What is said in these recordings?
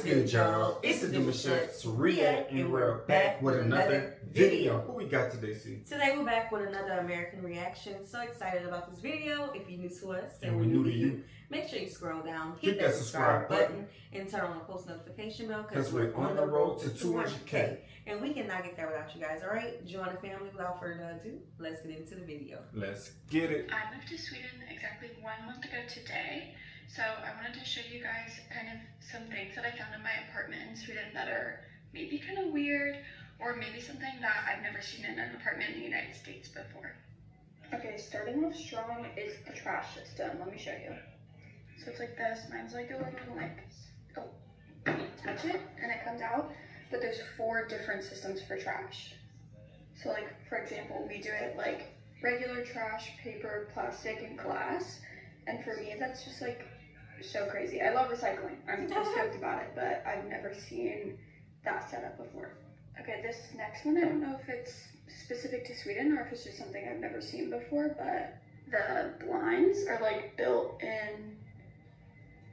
What's good, y'all? It's the Demouchets react, and we're back with another video. What we got today, C? Today we're back with another American reaction. So excited about this video. If you're new to us and we're new to you, make sure you scroll down, hit that subscribe button, and turn on the post notification bell because we're on the road to 200K. And we cannot get there without you guys, alright? Join the family. Without further ado, let's get into the video. Let's get it. I moved to Sweden exactly 1 month ago today. So I wanted to show you guys kind of some things that I found in my apartment in Sweden that are maybe kind of weird, or maybe something that I've never seen in an apartment in the United States before. Okay, starting off strong is the trash system. Let me show you. So it's like this. Mine's like a little you touch it and it comes out. But there's 4 different systems for trash. So like, for example, we do it like regular trash, paper, plastic, and glass. And for me, that's just like so crazy. I love recycling. I'm stoked about it, but I've never seen that setup before. Okay, this next one, I don't know if it's specific to Sweden or if it's just something I've never seen before, but the blinds are like built in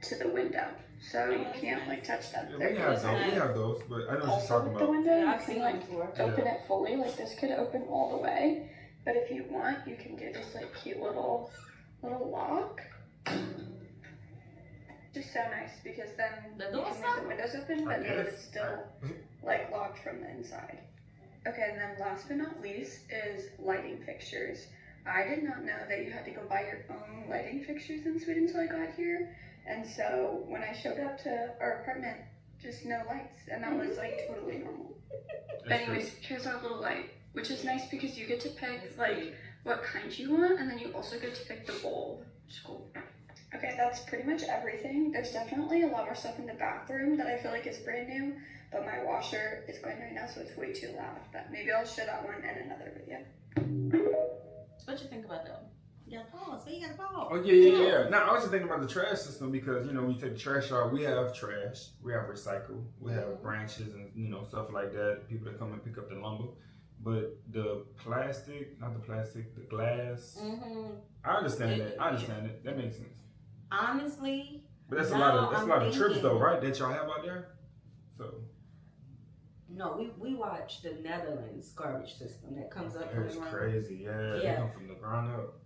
to the window. So you can't like touch them. Yeah, we have those, but I know what you're talking about. The window, Yeah, you can like open it fully. Like this could open all the way, but if you want, you can do this like cute little lock. Just so nice because then you can make the windows open, but then it's still like locked from the inside. Okay, and then last but not least is lighting fixtures. I did not know that you had to go buy your own lighting fixtures in Sweden until I got here. And so when I showed up to our apartment, just no lights, and that was like totally normal. But anyways, here's our little light, which is nice because you get to pick like what kind you want, and then you also get to pick the bulb, which is cool. Okay, that's pretty much everything. There's definitely a lot more stuff in the bathroom that I feel like is brand new, but my washer is going right now, so it's way too loud. But maybe I'll show that one in another video. What you think about that? You gotta pause. You gotta pause. Oh, yeah. Now, I was just thinking about the trash system because, you know, when you take the trash out, we have trash, we have recycle, we have branches and, you know, stuff like that, people that come and pick up the lumber. But the plastic, not the plastic, the glass, I understand that. It. That makes sense. Honestly, but that's a lot of trips though, right? That y'all have out there. So no, we watch the Netherlands garbage system that comes up from the ground. Crazy, yeah. They come from the ground up.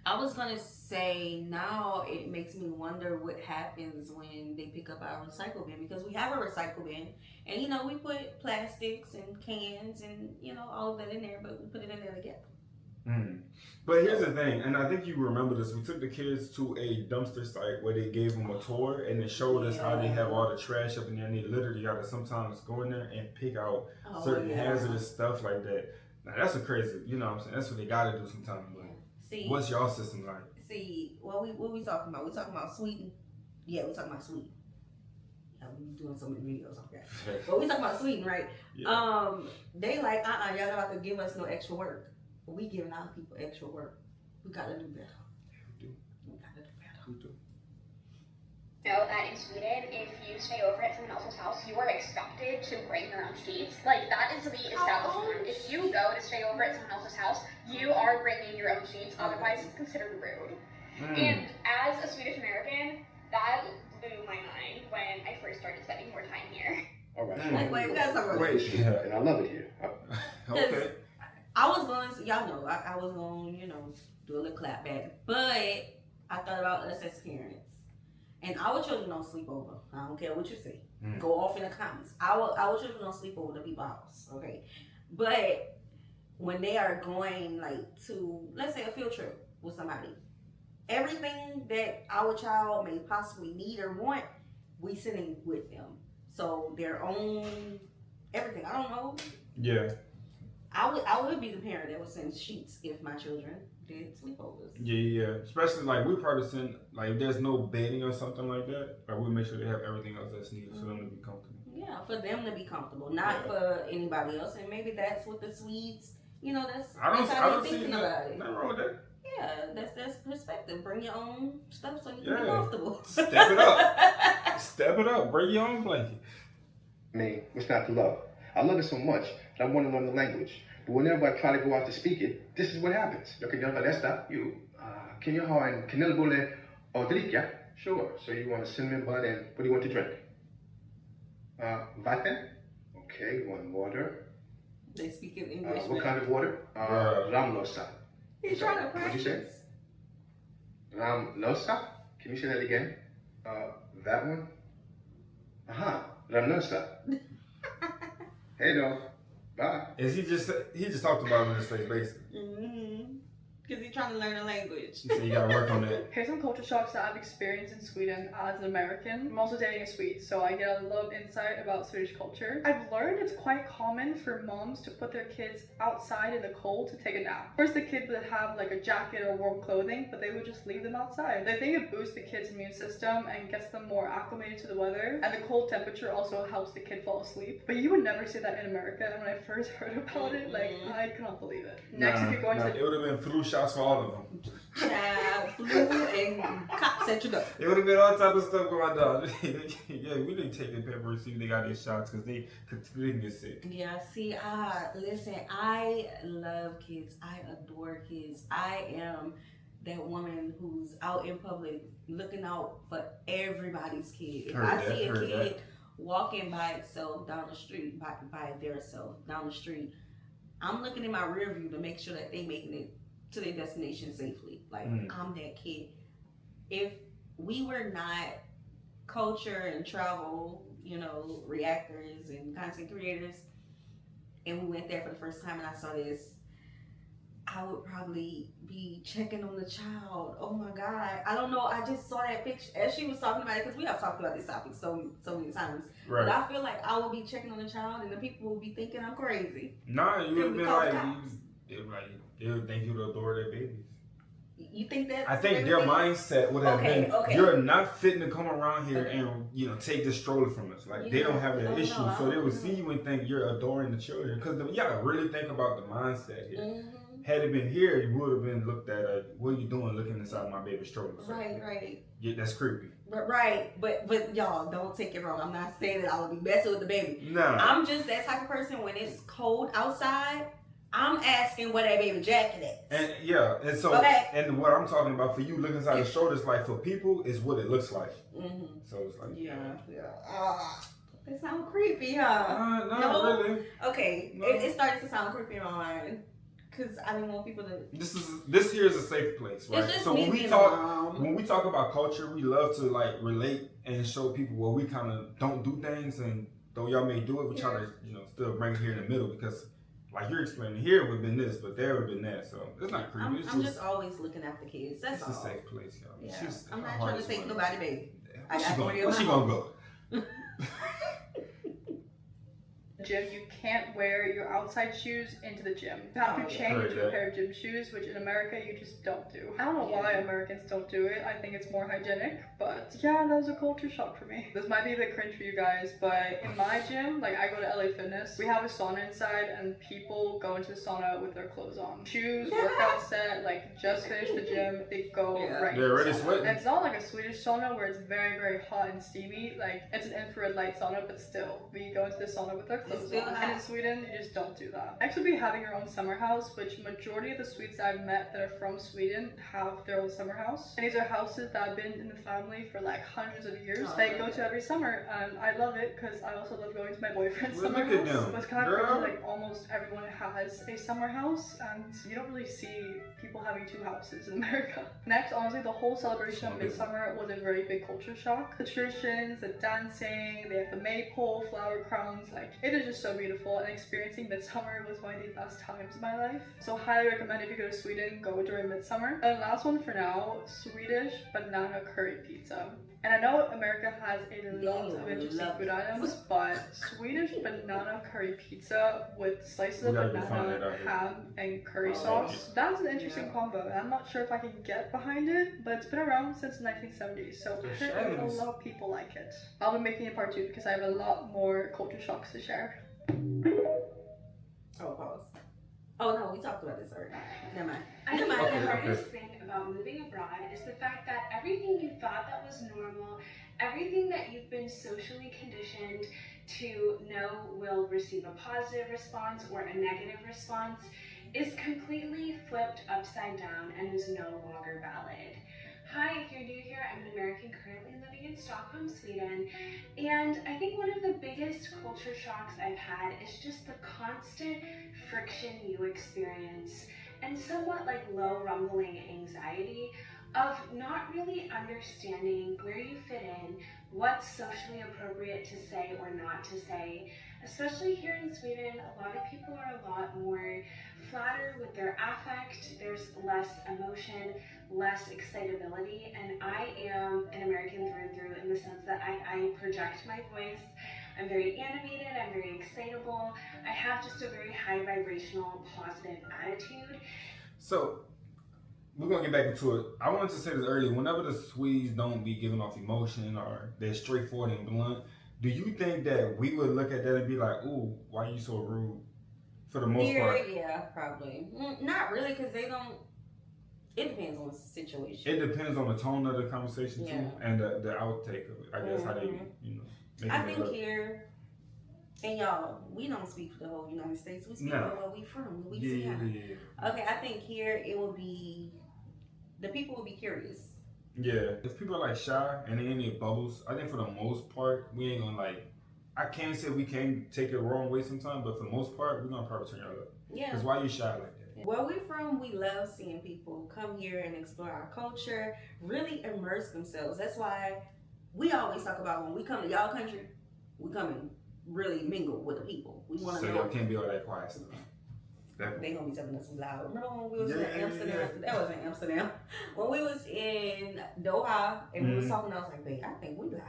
I was gonna say now it makes me wonder what happens when they pick up our recycle bin, because we have a recycle bin and you know we put plastics and cans and you know all of that in there, but we put it in there together. But here's the thing, and I think you remember this. We took the kids to a dumpster site where they gave them a tour and they showed us how they have all the trash up in there, and they literally got to sometimes go in there and pick out certain hazardous stuff like that. Now that's a crazy, you know what I'm saying? That's what they got to do sometimes. But see, what's y'all system like? See, what we talking about? We talking about Sweden? Yeah, we talking about Sweden. Yeah, we doing so many videos, okay. But we talking about Sweden, right? Yeah. They like, y'all about to give us no extra work. But we giving our people extra work. We gotta do better. We do. We gotta do better. We do. Know that in Sweden, if you stay over at someone else's house, you are expected to bring your own sheets. Like, that is the established norm. If you go to stay over at someone else's house, you are bringing your own sheets. Otherwise, it's considered rude. And as a Swedish American, that blew my mind when I first started spending more time here. All right. Like, wait, we gotta talk about and I love it here. Okay. I was going to, y'all know, I was going to, you know, do a little clap back. But I thought about us as parents. And our children don't sleep over. I don't care what you say. Go off in the comments. Our children don't sleep over to people's house, okay? But when they are going, like, to, let's say, a field trip with somebody, everything that our child may possibly need or want, we sending with them. So their own, everything. I don't know. Yeah. I would be the parent that would send sheets if my children did sleepovers. Yeah. Especially like we probably send, like if there's no bedding or something like that, like we make sure they have everything else that's needed for them to be comfortable. Yeah, for them to be comfortable, not for anybody else. And maybe that's what the Swedes, you know, that's how they're thinking about it. Nothing wrong with that. Yeah, that's perspective. Bring your own stuff so you can be comfortable. Step it up. Step it up. Bring your own blanket. Man, what's not to love? I love it so much that I want to learn the language. But whenever I try to go out to speak it, this is what happens. Jag kan göra detta. Can you ha en kanelbulle och dricka? Sure. So you want a cinnamon bun and what do you want to drink? Vatten. Okay, one water. They speak in English. What kind of water? Ramlosa. He's trying to What'd you practice. say? Ramlosa? Can you say that again? That one? Ramlosa. Hey, dog. Bye. Is he just talked about it in his face, basically. Because he's trying to learn a language. He said you gotta work on that. Here's some culture shocks that I've experienced in Sweden as an American. I'm also dating a Swede, so I get a lot of insight about Swedish culture. I've learned it's quite common for moms to put their kids outside in the cold to take a nap. Of course, the kids would have like a jacket or warm clothing, but they would just leave them outside. They think it boosts the kid's immune system and gets them more acclimated to the weather, and the cold temperature also helps the kid fall asleep. But you would never see that in America, and when I first heard about it, like, I cannot believe it. Next, if you're going to it would have been flu shots for all of them. Flu and cops at your door. It would have been all type of stuff going on. Yeah, we didn't take the pepper see they got these shots because they can get sick. Yeah, see, listen, I love kids. I adore kids. I am that woman who's out in public looking out for everybody's kid. If I see a kid walking by itself down the street, by their self down the street, I'm looking in my rear view to make sure that they making it to their destination safely. Like, I'm that kid. If we were not culture and travel, reactors and content creators, and we went there for the first time and I saw this, I would probably be checking on the child. Oh my God. I don't know. I just saw that picture as she was talking about it, because we have talked about this topic so many times. Right. But I feel like I would be checking on the child and the people would be thinking I'm crazy. Nah, you would have been like, they would think you would adore their babies. You think that? I think their mindset would have been, okay. You're not fitting to come around here and take this stroller from us. Like, they don't have that issue. So they would see you and think you're adoring the children. Because you gotta really think about the mindset here. Had it been here, you would have been looked at like, what are you doing looking inside my baby stroller? So, right. Yeah, that's creepy. Right, but y'all, don't take it wrong. I'm not saying that I would be messing with the baby. Nah. I'm just that type of person when it's cold outside, I'm asking where that baby jacket is. And so, and what I'm talking about for you looking inside the stroller is like, for people, is what it looks like. So it's like, It sounds creepy, huh? No, really. Okay, No. It started to sound creepy in my mind. Because I didn't want people to. This here is a safe place, right? It's just so when we talk about culture, we love to like relate and show people where we kind of don't do things, and though y'all may do it, we try to still bring it here in the middle, because like you're explaining, here would have been this, but there would have been that. So it's not creepy. I'm just always looking after kids. That's all. It's a safe place, y'all. Yeah. I'm not trying to take nobody, baby. Where she gonna go? Gym, you can't wear your outside shoes into the gym. You have to change into a pair of gym shoes, which in America you just don't do. I don't know why Americans don't do it. I think it's more hygienic, but yeah, that was a culture shock for me. This might be a bit cringe for you guys, but in my gym, like I go to LA Fitness, we have a sauna inside and people go into the sauna with their clothes on. Shoes, workout set, like just finished the gym, they go right They're already sweating. And it's not like a Swedish sauna where it's very, very hot and steamy. Like, it's an infrared light sauna, but still, we go into the sauna with our clothes on. And in Sweden, you just don't do that. Actually, be having your own summer house, which majority of the Swedes I've met that are from Sweden have their own summer house. And these are houses that have been in the family for like hundreds of years. They go to every summer, and I love it because I also love going to my boyfriend's summer house. But it's kind of crazy, like almost everyone has a summer house, and you don't really see people having two houses in America. Next, honestly, the whole celebration of Midsummer was a very big culture shock. The traditions, the dancing, they have the maypole, flower crowns, like it is just so beautiful, and experiencing Midsummer was one of the best times of my life. So highly recommend if you go to Sweden, go during Midsummer. And last one for now, Swedish banana curry pizza. And I know America has a lot of interesting food items, but Swedish banana curry pizza with slices of banana, ham, and curry sauce, that's an interesting combo. And I'm not sure if I can get behind it, but it's been around since the 1970s, so apparently a lot of people like it. I'll be making a part 2 because I have a lot more culture shocks to share. Oh, pause. Oh no, we talked about this already. Never mind. I think the hardest thing about moving abroad is the fact that everything you thought that was normal, everything that you've been socially conditioned to know will receive a positive response or a negative response, is completely flipped upside down and is no longer valid. Hi, if you're new here, I'm an American currently living in Stockholm, Sweden, and I think one of the biggest culture shocks I've had is just the constant friction you experience and somewhat like low rumbling anxiety of not really understanding where you fit in, what's socially appropriate to say or not to say. Especially here in Sweden, a lot of people are a lot more flatter with their affect, there's less emotion, less excitability, and I am an American through and through in the sense that I project my voice. I'm very animated, I'm very excitable, I have just a very high vibrational, positive attitude. So, we're gonna get back into it. I wanted to say this earlier. Whenever the Swedes don't be giving off emotion or they're straightforward and blunt, do you think that we would look at that and be like, "Ooh, why are you so rude?" For the most part, Yeah, probably. Not really, because they don't. It depends on the situation. it depends on the tone of the conversation too, Yeah. and the outtake of it. I guess how they, make I it think look. here, and y'all, we don't speak for the whole United States. We speak No. for where we from, Louisiana. Yeah. Okay, I think here it will be, the people will be curious. Yeah, if people are like shy and they in their bubbles, I think for the most part we ain't gonna like. I can't say we can take it the wrong way sometimes, but for the most part we're gonna probably turn y'all up. Yeah. Cause why you shy like that? Where we're from, we love seeing people come here and explore our culture, really immerse themselves. That's why we always talk about when we come to y'all country, we come and really mingle with the people. We want to So know. y'all can't be all that quiet stuff. They gonna be telling us some loud. Remember when we was in Yeah. Amsterdam? That was in Amsterdam. When we was in Doha and we was talking, I was like, babe, I think we loud.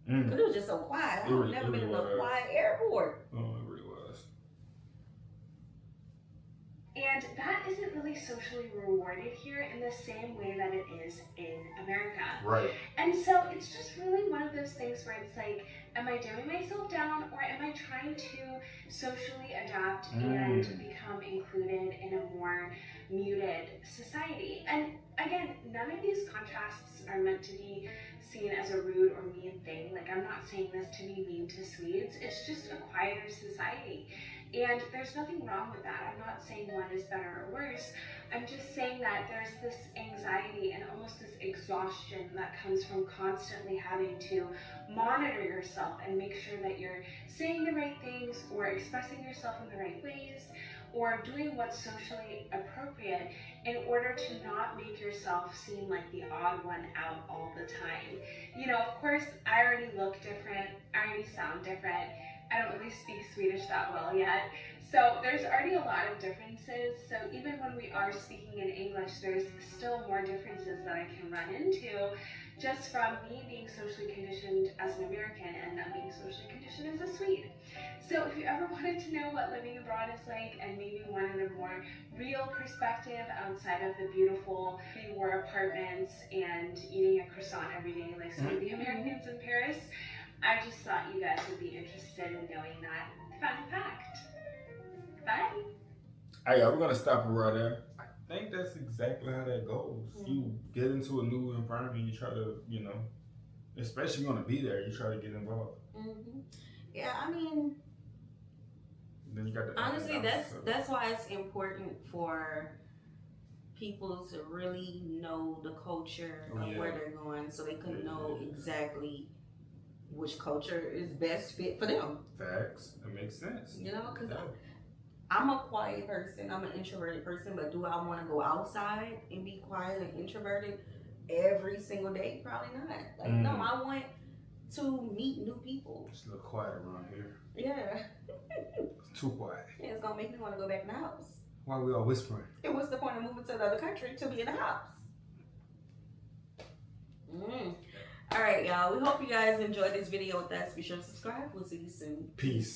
Cause it was just so quiet. I've never been in a quiet airport. Oh, it really was. And that isn't really socially rewarded here in the same way that it is in America. Right. And so it's just really one of those things where it's like, am I dumbing myself down or am I trying to socially adapt and become included in a more muted society? And again, none of these contrasts are meant to be seen as a rude or mean thing. Like, I'm not saying this to be mean to Swedes. It's just a quieter society. And there's nothing wrong with that. I'm not saying one is better or worse. I'm just saying that there's this anxiety and almost this exhaustion that comes from constantly having to monitor yourself and make sure that you're saying the right things or expressing yourself in the right ways or doing what's socially appropriate in order to not make yourself seem like the odd one out all the time. You know, of course, I already look different, I already sound different, I don't really speak Swedish that well yet, so there's already a lot of differences. So even when we are speaking in English, there's still more differences that I can run into just from me being socially conditioned as an American and them being socially conditioned as a Swede. So if you ever wanted to know what living abroad is like and maybe wanted a more real perspective outside of the beautiful pre-war apartments and eating a croissant every day like some of the Americans in Paris, I just thought you guys would be interested in knowing that fun fact. Bye. Hey, we're gonna stop it right there. I think that's exactly how that goes. You get into a new environment, you try to, especially you want to be there, you try to get involved. Yeah, I mean, Then you got the honestly, that's why it's important for people to really know the culture of where they're going, so they can know exactly which culture is best fit for them. Facts. It makes sense. Because I'm a quiet person. I'm an introverted person, but do I want to go outside and be quiet and introverted every single day? Probably not. Like, no, I want to meet new people. It's a little quiet around here. Yeah. It's too quiet. Yeah, it's gonna make me want to go back in the house. Why are we all whispering? And what's the point of moving to another country to be in the house? All right, y'all. We hope you guys enjoyed this video with us. Be sure to subscribe. We'll see you soon. Peace.